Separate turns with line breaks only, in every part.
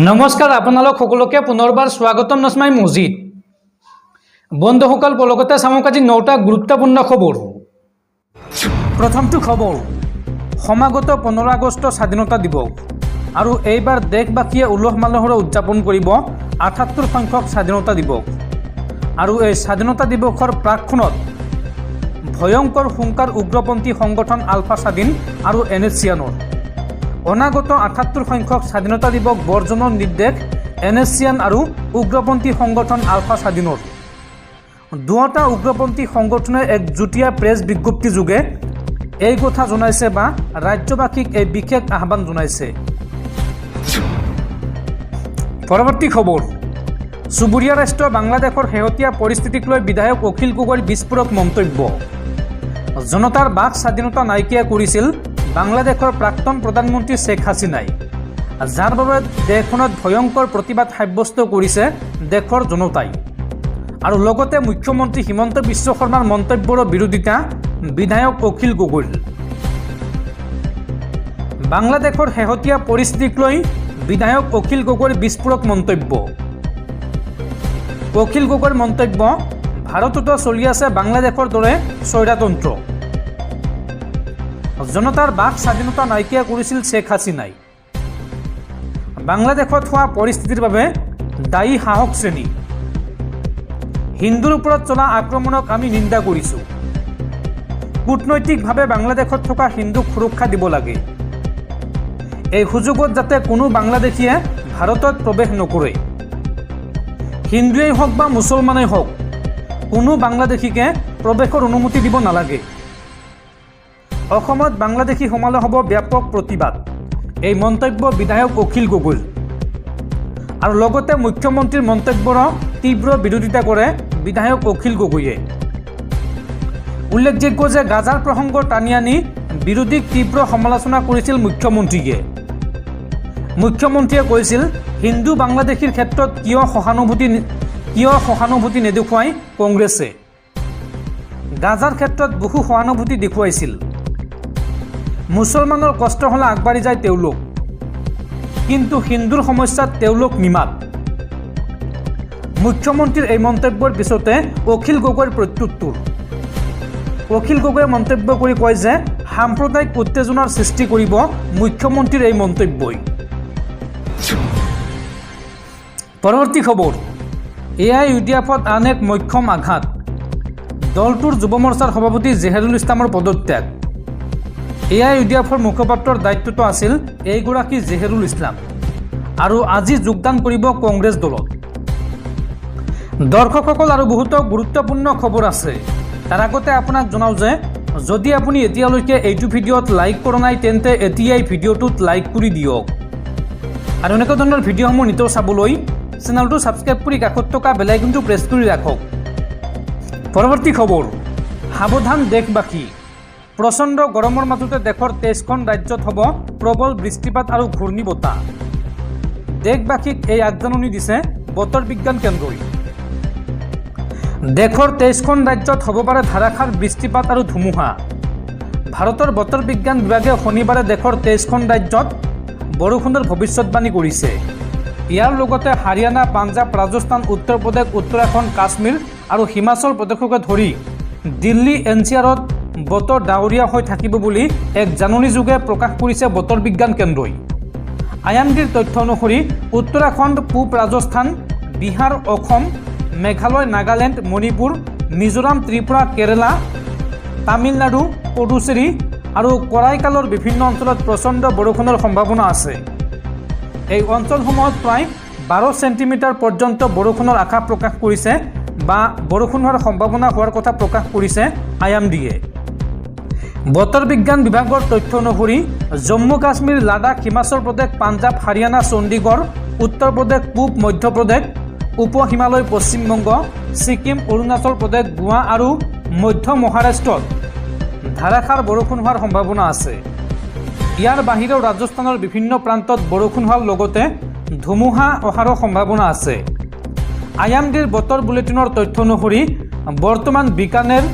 নমস্কাৰ আপোনালোক সকলোকে পুনৰবাৰ স্বাগতম নচমাই মছজিদ বন্ধুসকল পলকতে চামক আজি 9টা গুৰুত্বপূৰ্ণ খবৰ। প্ৰথমটো খবৰ, সমাগত 15 আগষ্ট স্বাধীনতা দিৱস আৰু এইবাৰ দেশবাসীয়ে উলহ মালহেৰে উদযাপন কৰিব 78 সংখ্যক স্বাধীনতা দিৱস আৰু এই স্বাধীনতা দিৱসৰ প্ৰাকক্ষণত ভয়ংকৰ হুংকাৰ উগ্ৰপন্থী সংগঠন আলফা স্বাধীন আৰু NSCNৰ অনাগত 78 সংখ্যক স্বাধীনতা দিৱস বৰ্জনৰ নিৰ্দেশ NSCN আৰু উগ্ৰপন্থী সংগঠন আলফা স্বাধীনৰ। দুটা উগ্ৰপন্থী সংগঠনে এক যুটীয়া প্ৰেছ বিজ্ঞপ্তি যোগে এই কথা জনাইছে বা ৰাজ্যবাসীক এই বিশেষ আহ্বান জনাইছে। পৰৱৰ্তী খবৰ, চুবুৰীয়া ৰাষ্ট্ৰ বাংলাদেশৰ শেহতীয়া পৰিস্থিতিক লৈ বিধায়ক অখিল গগৈৰ বিস্ফোৰক মন্তব্য। জনতাৰ বাক স্বাধীনতা নাইকিয়া কৰিছিল বাংলাদেশৰ প্ৰাক্তন প্ৰধানমন্ত্ৰী শ্বেখ হাছিনাই, যাৰ বাবে দেশখনত ভয়ংকৰ প্ৰতিবাদ সাব্যস্ত কৰিছে দেশৰ জনতাই। আৰু লগতে মুখ্যমন্ত্ৰী হিমন্ত বিশ্ব শৰ্মাৰ মন্তব্যৰ বিৰোধিতা বিধায়ক অখিল গগৈৰ। বাংলাদেশৰ শেহতীয়া পৰিস্থিতিক লৈ বিধায়ক অখিল গগৈৰ বিস্ফোৰক মন্তব্য। অখিল গগৈৰ মন্তব্য, ভাৰততো চলি আছে বাংলাদেশৰ দৰে স্বৈৰতন্ত্ৰ। জনতাৰ বাক স্বাধীনতা নাইকিয়া কৰিছিল শ্বেখ হাছিনাই। বাংলাদেশত হোৱা পৰিস্থিতিৰ বাবে দায়ী শাসক শ্ৰেণী। হিন্দুৰ ওপৰত চলা আক্ৰমণক আমি নিন্দা কৰিছোঁ। কূটনৈতিকভাৱে বাংলাদেশত থকা হিন্দুক সুৰক্ষা দিব লাগে। এই সুযোগত যাতে কোনো বাংলাদেশীয়ে ভাৰতত প্ৰৱেশ নকৰে। হিন্দুৱেই হওক বা মুছলমানেই হওক, কোনো বাংলাদেশীকে প্ৰৱেশৰ অনুমতি দিব নালাগে। অসমত বাংলাদেশী সোমালে হ'ব ব্যাপক প্ৰতিবাদ, এই মন্তব্য বিধায়ক অখিল গগৈৰ। আৰু লগতে মুখ্যমন্ত্ৰীৰ মন্তব্যৰ তীব্ৰ বিৰোধিতা কৰে বিধায়ক অখিল গগৈয়ে। উল্লেখযোগ্য যে গাজাৰ প্ৰসংগ টানি আনি বিৰোধীক তীব্ৰ সমালোচনা কৰিছিল মুখ্যমন্ত্ৰীয়ে। মুখ্যমন্ত্ৰীয়ে কৈছিল, হিন্দু বাংলাদেশীৰ ক্ষেত্ৰত কিয় সহানুভূতি নেদেখুৱাই কংগ্ৰেছে। গাজাৰ ক্ষেত্ৰত বহু সহানুভূতি দেখুৱাইছিল। মুছলমানৰ কষ্ট হ'লে আগবাঢ়ি যায় তেওঁলোক, কিন্তু হিন্দুৰ সমস্যাত তেওঁলোক নিমাত। মুখ্যমন্ত্ৰীৰ এই মন্তব্যৰ পিছতে অখিল গগৈৰ প্ৰত্যুত্তৰ। অখিল গগৈয়ে মন্তব্য কৰি কয় যে সাম্প্ৰদায়িক উত্তেজনাৰ সৃষ্টি কৰিব মুখ্যমন্ত্ৰীৰ এই মন্তব্যই। পৰৱৰ্তী খবৰ, AIUDFত আন এক মক্ষম আঘাত। দলটোৰ যুৱ মৰ্চাৰ সভাপতি জেহেৰুল ইছলামৰ পদত্যাগ। AIUDFৰ মুখপাত্ৰৰ দায়িত্বটো আছিল এইগৰাকী জেহেৰুল ইছলাম, আৰু আজি যোগদান কৰিব কংগ্ৰেছ দলত। দৰ্শকসকল, আৰু বহুতো গুৰুত্বপূৰ্ণ খবৰ আছে। তাৰ আগতে আপোনাক জনাওঁ যে যদি আপুনি এতিয়ালৈকে এইটো ভিডিঅ'ত লাইক কৰা নাই তেন্তে এতিয়াই ভিডিঅ'টোত লাইক কৰি দিয়ক। আৰু এনেকুৱা ধৰণৰ ভিডিঅ'সমূহ নিতৌ চাবলৈ চেনেলটো ছাবস্ক্ৰাইব কৰি কাষত থকা বেল আইকনটো প্ৰেছ কৰি ৰাখক। পৰৱৰ্তী খবৰ, সাৱধান দেশবাসী। প্ৰচণ্ড গৰমৰ মাজতে দেশৰ 23খন ৰাজ্যত হ'ব প্ৰবল বৃষ্টিপাত আৰু ঘূৰ্ণী বতাহ। দেশবাসীক এই আগজাননী দিছে বতৰ বিজ্ঞান কেন্দ্ৰই। দেশৰ 23খন ৰাজ্যত হ'ব পাৰে ধাৰাসাৰ বৃষ্টিপাত আৰু ধুমুহা। ভাৰতৰ বতৰ বিজ্ঞান বিভাগে শনিবাৰে দেশৰ 23খন ৰাজ্যত বৰষুণৰ ভৱিষ্যতবাণী কৰিছে। ইয়াৰ লগতে হাৰিয়ানা, পাঞ্জাৱ, ৰাজস্থান, উত্তৰ প্ৰদেশ, উত্তৰাখণ্ড, কাশ্মীৰ আৰু হিমাচল প্ৰদেশকে ধৰি দিল্লী, NCRত বতৰ ডাৱৰীয়া হৈ থাকিব বুলি এক জাননীযোগে প্ৰকাশ কৰিছে বতৰ বিজ্ঞান কেন্দ্ৰই। IMDৰ তথ্য অনুসৰি উত্তৰাখণ্ড, পূব ৰাজস্থান, বিহাৰ, অসম, মেঘালয়, নাগালেণ্ড, মণিপুৰ, মিজোৰাম, ত্ৰিপুৰা, কেৰালা, তামিলনাডু, পুডুচেৰী আৰু কৰাইকালৰ বিভিন্ন অঞ্চলত প্ৰচণ্ড বৰষুণৰ সম্ভাৱনা আছে। এই অঞ্চলসমূহত প্ৰায় 12 চেণ্টিমিটাৰ পৰ্যন্ত বৰষুণৰ আশা প্ৰকাশ কৰিছে বা বৰষুণ হোৱাৰ সম্ভাৱনা হোৱাৰ কথা প্ৰকাশ কৰিছে IMDয়ে। বতৰ বিজ্ঞান বিভাগৰ তথ্য অনুসৰি জম্মু কাশ্মীৰ, লাডাখ, হিমাচল প্ৰদেশ, পাঞ্জাৱ, হাৰিয়ানা, চণ্ডীগড়, উত্তৰ প্ৰদেশ, পূব মধ্যপ্ৰদেশ, উপ হিমালয়, পশ্চিমবংগ, ছিকিম, অৰুণাচল প্ৰদেশ, গোৱা আৰু মধ্য মহাৰাষ্ট্ৰত ধাৰাসাৰ বৰষুণ হোৱাৰ সম্ভাৱনা আছে। ইয়াৰ বাহিৰেও ৰাজস্থানৰ বিভিন্ন প্ৰান্তত বৰষুণ হোৱাৰ লগতে ধুমুহা অহাৰো সম্ভাৱনা আছে। IMDৰ বতৰ বুলেটিনৰ তথ্য অনুসৰি বৰ্তমান বিকানেৰ,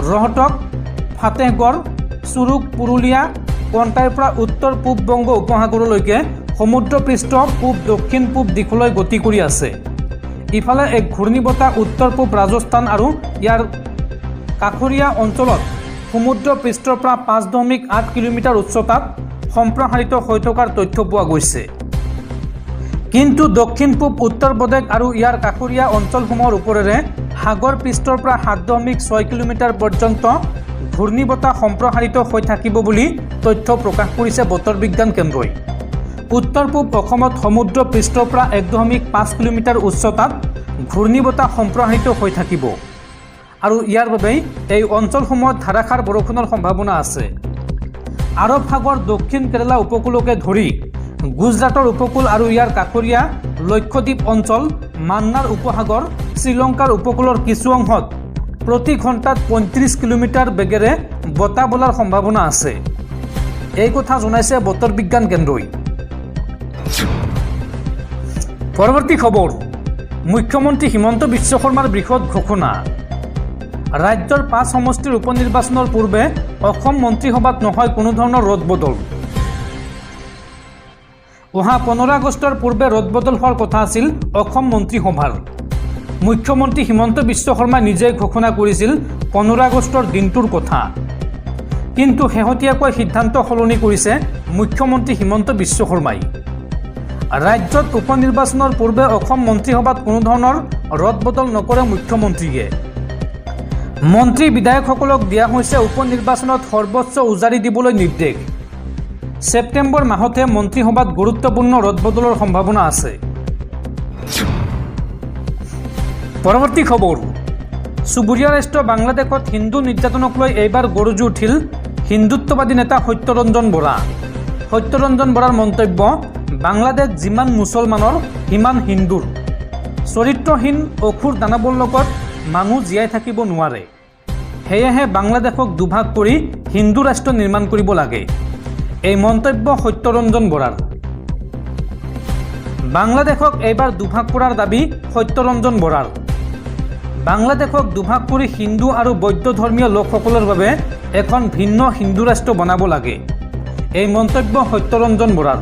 ৰহটক, ফাতেহগড়, চুৰুক, পুৰুলিয়া, কণ্টাইৰ পৰা উত্তৰ পূব বংগ উপসাগৰলৈকে সমুদ্ৰপৃষ্ঠ পূব দক্ষিণ পূব দিশলৈ গতি কৰি আছে। ইফালে এক ঘূৰ্ণীবতাহ উত্তৰ পূব ৰাজস্থান আৰু ইয়াৰ কাষৰীয়া অঞ্চলত সমুদ্ৰপৃষ্ঠৰ পৰা 5.8 কিলোমিটাৰ উচ্চতাত সম্প্ৰসাৰিত হৈ থকাৰ তথ্য পোৱা গৈছে। কিন্তু দক্ষিণ পূব উত্তৰ প্ৰদেশ আৰু ইয়াৰ কাষৰীয়া অঞ্চলসমূহৰ ওপৰেৰে সাগৰ পৃষ্ঠৰ পৰা 7.6 কিলোমিটাৰ পৰ্যন্ত ঘূৰ্ণীবতাহ সম্প্ৰসাৰিত হৈ থাকিব বুলি তথ্য প্ৰকাশ কৰিছে বতৰ বিজ্ঞান কেন্দ্ৰই। উত্তৰ পূব অসমত সমুদ্ৰ পৃষ্ঠৰ পৰা 1.5 কিলোমিটাৰ উচ্চতাত ঘূৰ্ণীবতাহ সম্প্ৰসাৰিত হৈ থাকিব আৰু ইয়াৰ বাবেই এই অঞ্চলসমূহত ধাৰাসাৰ বৰষুণৰ সম্ভাৱনা আছে। আৰৱ সাগৰ দক্ষিণ কেৰালা উপকূলকে ধৰি গুজৰাটৰ উপকূল আৰু ইয়াৰ কাষৰীয়া লক্ষদ্বীপ অঞ্চল, মান্নাৰ উপসাগৰ, শ্ৰীলংকাৰ উপকূলৰ কিছু অংশত প্ৰতি ঘণ্টাত 35 কিলোমিটাৰ বেগেৰে বতাহ বলাৰ সম্ভাৱনা আছে। এই কথা জনাইছে বতৰ বিজ্ঞান কেন্দ্ৰই। পৰৱৰ্তী খবৰ, মুখ্যমন্ত্ৰী হিমন্ত বিশ্ব শৰ্মাৰ বৃহৎ ঘোষণা। ৰাজ্যৰ 5 সমষ্টিৰ উপ নিৰ্বাচনৰ পূৰ্বে অসম মন্ত্ৰীসভাত নহয় কোনো ধৰণৰ ৰদবদল। অহা 15 আগষ্টৰ পূৰ্বে ৰদবদল হোৱাৰ কথা আছিল অসম মন্ত্ৰীসভাৰ। মুখ্যমন্ত্ৰী হিমন্ত বিশ্ব শৰ্মাই নিজেই ঘোষণা কৰিছিল 15 আগষ্টৰ দিনটোৰ কথা। কিন্তু শেহতীয়াকৈ সিদ্ধান্ত সলনি কৰিছে মুখ্যমন্ত্ৰী হিমন্ত বিশ্ব শৰ্মাই। ৰাজ্যত উপ নিৰ্বাচনৰ পূৰ্বে অসম মন্ত্ৰীসভাত কোনো ধৰণৰ ৰদবদল নকৰে মুখ্যমন্ত্ৰীয়ে। মন্ত্ৰী বিধায়কসকলক দিয়া হৈছে উপ নিৰ্বাচনত সৰ্বোচ্চ উজাৰি দিবলৈ নিৰ্দেশ। ছেপ্টেম্বৰ মাহতে মন্ত্ৰীসভাত গুৰুত্বপূৰ্ণ ৰদবদলৰ সম্ভাৱনা আছে। পৰৱৰ্তী খবৰ, চুবুৰীয়া ৰাষ্ট্ৰ বাংলাদেশত হিন্দু নিৰ্যাতনক লৈ এইবাৰ গৰজি উঠিল হিন্দুত্ববাদী নেতা সত্যৰঞ্জন বৰা। সত্যৰঞ্জন বৰাৰ মন্তব্য, বাংলাদেশ যিমান মুছলমানৰ সিমান হিন্দুৰ। চৰিত্ৰহীন অসুৰ দানৱৰ লগত মানুহ জীয়াই থাকিব নোৱাৰে। সেয়েহে বাংলাদেশক দুভাগ কৰি হিন্দু ৰাষ্ট্ৰ নিৰ্মাণ কৰিব লাগে। এই মন্তব্য সত্যৰঞ্জন বৰাৰ। বাংলাদেশক এইবাৰ দুভাগ কৰাৰ দাবী সত্যৰঞ্জন বৰাৰ। বাংলাদেশক দুভাগ কৰি হিন্দু আৰু বৌদ্ধ ধৰ্মীয় লোকসকলৰ বাবে এখন ভিন্ন হিন্দু ৰাষ্ট্ৰ বনাব লাগে। এই মন্তব্য সত্যৰঞ্জন বৰাৰ।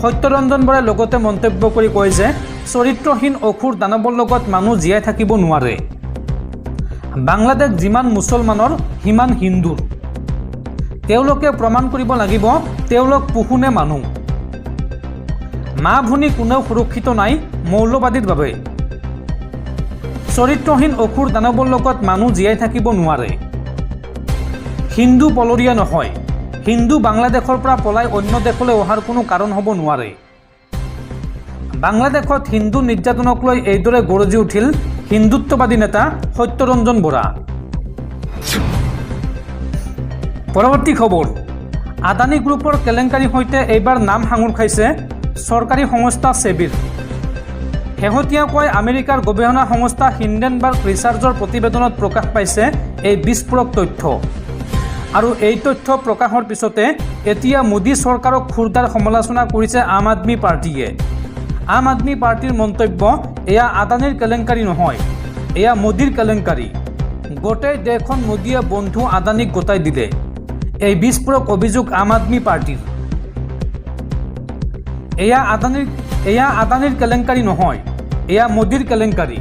সত্যৰঞ্জন বৰাই লগতে মন্তব্য কৰি কয় যে চৰিত্ৰহীন অসুৰ দানৱৰ লগত মানুহ জীয়াই থাকিব নোৱাৰে। বাংলাদেশ যিমান মুছলমানৰ সিমান হিন্দুৰ। তেওঁলোকে প্ৰমাণ কৰিব লাগিব তেওঁলোক পশুনে মানুহ। মা ভনী কোনেও সুৰক্ষিত নাই মৌলবাদীৰ বাবে। চৰিত্ৰহীন অসুৰ দানৱৰ লগত মানুহ জীয়াই থাকিব নোৱাৰে। হিন্দু পলৰীয়া নহয়। হিন্দু বাংলাদেশৰ পৰা পলাই অন্য দেশলৈ অহাৰ কোনো কাৰণ হ'ব নোৱাৰে। বাংলাদেশত হিন্দু নিৰ্যাতনক লৈ এইদৰে গৰজি উঠিল হিন্দুত্ববাদী নেতা সত্যৰঞ্জন বৰা। পৰৱৰ্তী খবৰ, আদানী গ্ৰুপৰ কেলেংকাৰীৰ সৈতে এইবাৰ নাম সাঙুৰ খাইছে চৰকাৰী সংস্থা ছেবিৰ। শেহতীয়াকৈ আমেৰিকাৰ গৱেষণা সংস্থা হিণ্ডেনবাৰ্গ ৰিচাৰ্চৰ প্ৰতিবেদনত প্ৰকাশ পাইছে এই বিস্ফোৰক তথ্য। আৰু এই তথ্য প্ৰকাশৰ পিছতে এতিয়া মোদী চৰকাৰক খুৰদাৰ সমালোচনা কৰিছে আম আদমি পাৰ্টীয়ে। আম আদমি পাৰ্টীৰ মন্তব্য, এয়া আদানীৰ কেলেংকাৰী নহয়, এয়া মোদীৰ কেলেংকাৰী। গোটেই দেশখন মোদীয়ে বন্ধু আদানীক গতাই দিলে। এই বিস্ফোৰক অভিযোগ আম আদমি পাৰ্টীৰ। এয়া আদানীৰ কেলেংকাৰী নহয়, এয়া মোদীৰ কেলেংকাৰী।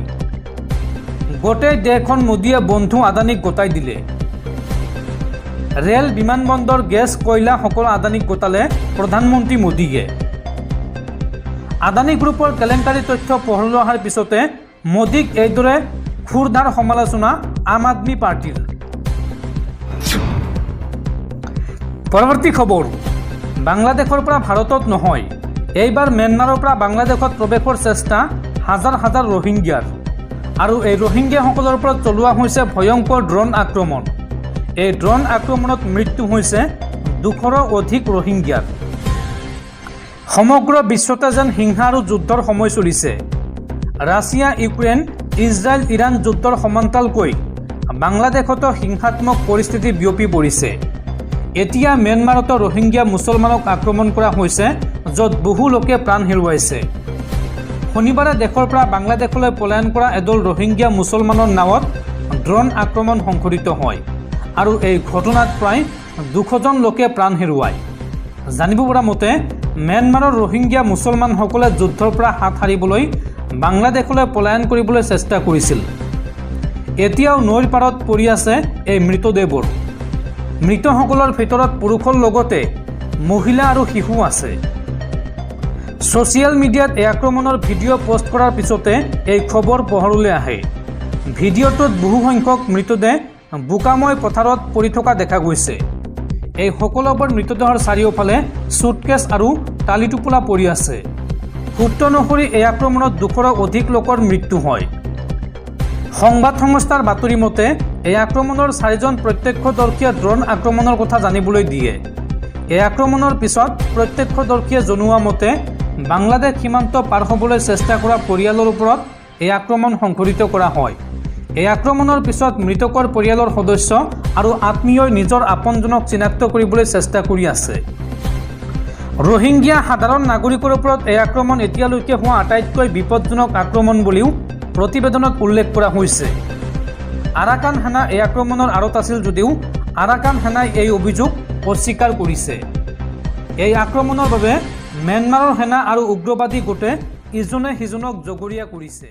গোটেই দেশখন মোদীয়ে বন্ধু আদানীক গতাই দিলে। ৰেল, বিমানবন্দৰ, গেছ, কয়লা সকলো আদানীক গতালে প্ৰধানমন্ত্ৰী মোদীয়ে। আদানী গ্ৰুপৰ কেলেংকাৰী তথ্য পোহৰলৈ অহাৰ পিছতে মোদীক এইদৰে খুৰধাৰ সমালোচনা আম আদমি পাৰ্টীৰ। পৰৱৰ্তী খবৰ, বাংলাদেশৰ পৰা ভাৰতত নহয়, এইবাৰ ম্যানমাৰৰ পৰা বাংলাদেশত প্ৰৱেশৰ চেষ্টা হাজাৰ হাজাৰ ৰোহিংগিয়াৰ। আৰু এই ৰোহিংগিয়াসকলৰ ওপৰত চলোৱা হৈছে ভয়ংকৰ ড্ৰোন আক্ৰমণ। এই ড্ৰোন আক্ৰমণত মৃত্যু হৈছে 200ৰো অধিক ৰোহিংগিয়াৰ। সমগ্ৰ বিশ্বতে যেন হিংসা আৰু যুদ্ধৰ সময় চলিছে। ৰাছিয়া, ইউক্ৰেইন, ইজৰাইল, ইৰাণ যুদ্ধৰ সমান্তৰালকৈ বাংলাদেশতো হিংসাত্মক পৰিস্থিতি বিয়পি পৰিছে। এতিয়া ম্যানমাৰতো ৰোহিংগিয়া মুছলমানক আক্ৰমণ কৰা হৈছে, য'ত বহু লোকে প্ৰাণ হেৰুৱাইছে। শনিবাৰে দেশৰ পৰা বাংলাদেশলৈ পলায়ন কৰা এদল ৰোহিংগিয়া মুছলমানৰ নাৱত ড্ৰোন আক্ৰমণ সংঘটিত হয় আৰু এই ঘটনাত প্ৰায় 200জন লোকে প্ৰাণ হেৰুৱায়। জানিব পৰা মতে म्यानमाৰৰ ৰোহিংগিয়া মুছলমানসকলে যুদ্ধৰ পৰা হাত সাৰিবলৈ বাংলাদেশলৈ পলায়ন কৰিবলৈ চেষ্টা কৰিছিল। এতিয়াও নৈৰ পাৰত পৰি আছে এই মৃতদেহবোৰ। মৃতসকলৰ ভিতৰত পুৰুষৰ লগতে মহিলা আৰু শিশু আছে। ছ'চিয়েল মিডিয়াত এই আক্ৰমণৰ ভিডিঅ' পোষ্ট কৰাৰ পিছতে এই খবৰ পোহৰলৈ আহে। ভিডিঅ'টোত বহু সংখ্যক মৃতদেহ বোকাময় পথাৰত পৰি থকা দেখা গৈছে। এই সকলোবোৰ মৃতদেহৰ চাৰিওফালে চুটকেছ আৰু টালি টোপোলা পৰি আছে। সূত্ৰ অনুসৰি এই আক্ৰমণত 200ৰো অধিক লোকৰ মৃত্যু হয়। সংবাদ সংস্থাৰ বাতৰি মতে এই আক্ৰমণৰ 4জন প্ৰত্যক্ষদৰ্শীয়ে ড্ৰোন আক্ৰমণৰ কথা জানিবলৈ দিয়ে। এই আক্ৰমণৰ পিছত প্ৰত্যক্ষদৰ্শীয়ে জনোৱা মতে বাংলাদেশ সীমান্ত পাৰ হ'বলৈ চেষ্টা কৰা পৰিয়ালৰ ওপৰত এই আক্ৰমণ সংঘটিত কৰা হয়। এই আক্ৰমণৰ পিছত মৃতকৰ পৰিয়ালৰ সদস্য আৰু আত্মীয়ই নিজৰ আপোনজনক চিনাক্ত কৰিবলৈ চেষ্টা কৰি আছে। ৰোহিংগিয়া সাধাৰণ নাগৰিকৰ ওপৰত এই আক্ৰমণ এতিয়ালৈকে হোৱা আটাইতকৈ বিপদজনক আক্ৰমণ বুলিও প্ৰতিবেদনত উল্লেখ কৰা হৈছে। আৰাকান সেনা এই আক্ৰমণৰ আঁৰত আছিল যদিও আৰাকান সেনাই এই অভিযোগ অস্বীকাৰ কৰিছে। এই আক্ৰমণৰ বাবে म्यानमाৰৰ সেনা আৰু উগ্ৰবাদী গোটে ইজনে সিজনক জগৰীয়া কৰিছে।